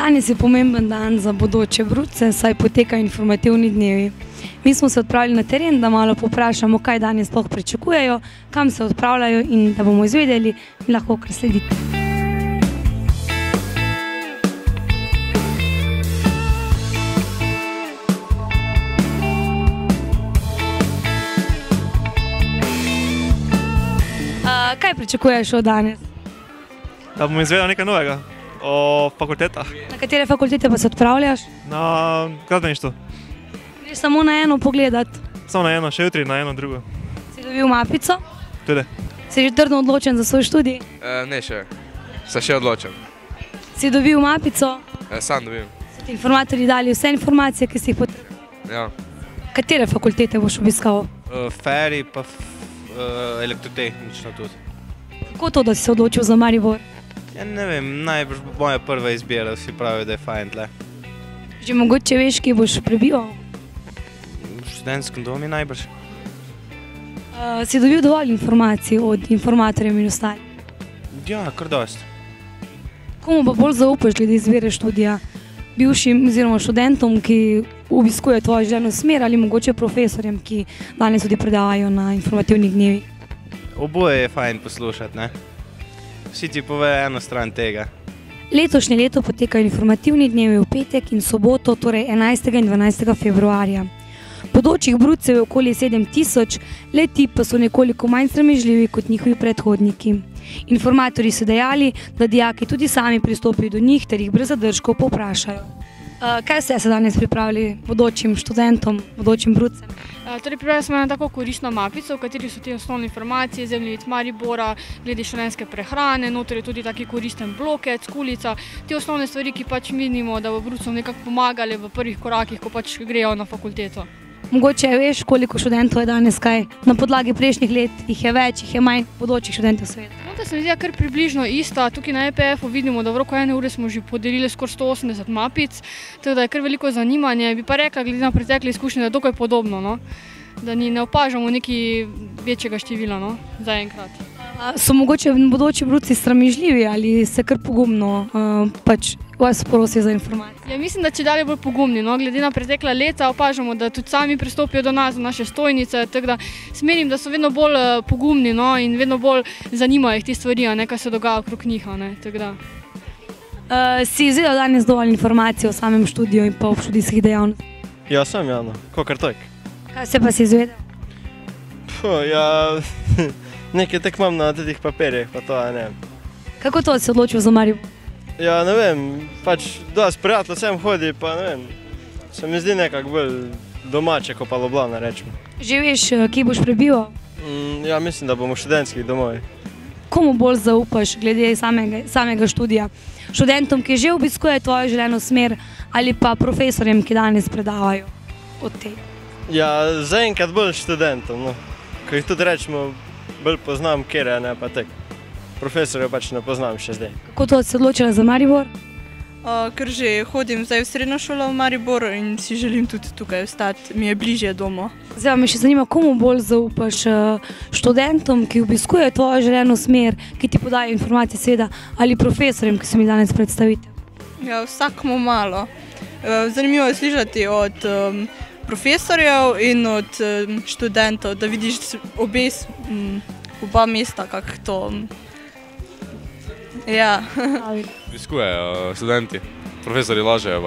Danes je pomemben dan za bodoče bruce, saj potekajo informativni dnevi. Mi smo se odpravili na teren, da malo povprašamo, kaj danes sploh pričakujejo, kam se odpravljajo in da bomo izvedeli, lahko kar sledite. Kaj pričakuješ od danes? Da bomo izvedeli nekaj novega o fakultetah. Na katere fakultete pa se odpravljaš? Na gradbeništvu. Greš samo na eno pogledat? Samo na eno, še jutri na eno drugo. Si dobil mapico? Tudi. Si že trdno odločen za svoj študij? Ne še, se še odločen. Si dobil mapico? Sam dobim. So ti informatorji dali vse informacije, ki si jih potreboval? Ja. Katere fakultete boš obiskal? Feri pa elektrotehnična tudi. Kako to, da si se odločil za Maribor? Ja, ne vem, najbrž bo moja prva izbira, vsi pravijo, da je fajn tle. Že mogoče veš, kje boš prebival? V študentskem domu najbrž. Si dobil dovolj informacij od informatorjev in ostalih? Ja, kar dost. Komu pa bolj zaupaš glede izbire študija? Bivšim oziroma študentom, ki obiskuje tvojo želeno smer, ali mogoče profesorjem, ki danes tudi predavajo na informativnih dnevih? Oboje je fajn poslušati, ne? Vsi ti povejo eno stran tega. Letošnje leto potekajo informativni dnevi v petek in soboto, torej 11. in 12. februarja. Bodočih brucev je okoli 7000, le-ti pa so nekoliko manj sramežljivi kot njihovi predhodniki. Informatorji so dejali, da dijaki tudi sami pristopijo do njih ter jih brez zadržkov povprašajo. Kaj vse se danes pripravili bodočim študentom, bodočim brucem? Torej, pripravili smo eno tako koristno mapico, v kateri so te osnovne informacije, zemljevid Maribora, glede študentske prehrane, noter je tudi taki koristen blokec, kulica, te osnovne stvari, ki pač menimo, da bo brucom nekako pomagali v prvih korakih, ko pač grejo na fakulteto. Mogoče veš, koliko študentov je danes, kaj na podlagi prejšnjih let, jih je več, jih je manj bodočih študentov sveta? No, da se mi zdi kar približno ista. Tukaj na EPF-u vidimo, da v roku 1 ure smo že podelili skoraj 180 mapic, tako da je kar veliko zanimanje. Bi pa rekla, glede na pretekle izkušnje, da je dokaj podobno, no? Da ne opažamo nekaj večjega števila, no? Zaenkrat. So mogoče bodoči bruci sramežljivi ali se kar pogumno pač vas prosijo za informacije? Ja, mislim, da čedalje bolj pogumni, no? Glede na pretekla leta opažamo, da tudi sami pristopijo do nas, do naše stojnice, tako da menim, da so vedno bolj pogumni, no? In vedno bolj zanimajo jih te stvari, ne? Kaj se dogaja okrog njih, ne? Tako da. Si izvedel danes dovolj informacij o samem študiju in pa o študijskih dejavnostih? Ja, sem, Jana, kakor tojk. Kaj se pa si izvedel? Ja, nekaj tek imam na teh papirjih, pa to, ne vem. Kako to si odločil za Maribor? Ja, ne vem, pač dosti prijatelj sem hodi, pa ne vem, se mi zdi nekako bolj domače, kot pa Ljubljana, rečemo. Že veš, kje boš prebival? Ja, mislim, da bomo v študentskih domovih. Komu bolj zaupaš glede samega študija? Študentom, ki že obiskujejo tvojo želeno smer, ali pa profesorjem, ki danes predavajo od tega? Ja, zaenkrat bolj študentom, no. Ko jih tudi rečemo, bolj poznam kjere, ne pa tek. Profesorjev pač ne poznam še zdaj. Kako to si odločila za Maribor? Ker že hodim zdaj v srednjo šolo v Mariboru in si želim tudi tukaj ostati, mi je bližje domu. Zdaj me še zanima, komu bolj zaupaš študentom, ki obiskujejo tvojo želeno smer, ki ti podajo informacije seveda, ali profesorjem, ki so mi danes predstavite? Ja, vsakmu malo. Zanimivo je slišati od profesorjev in od študentov, da vidiš oba mesta, kako to. Ja. Obiskujejo študenti, profesori lažejo,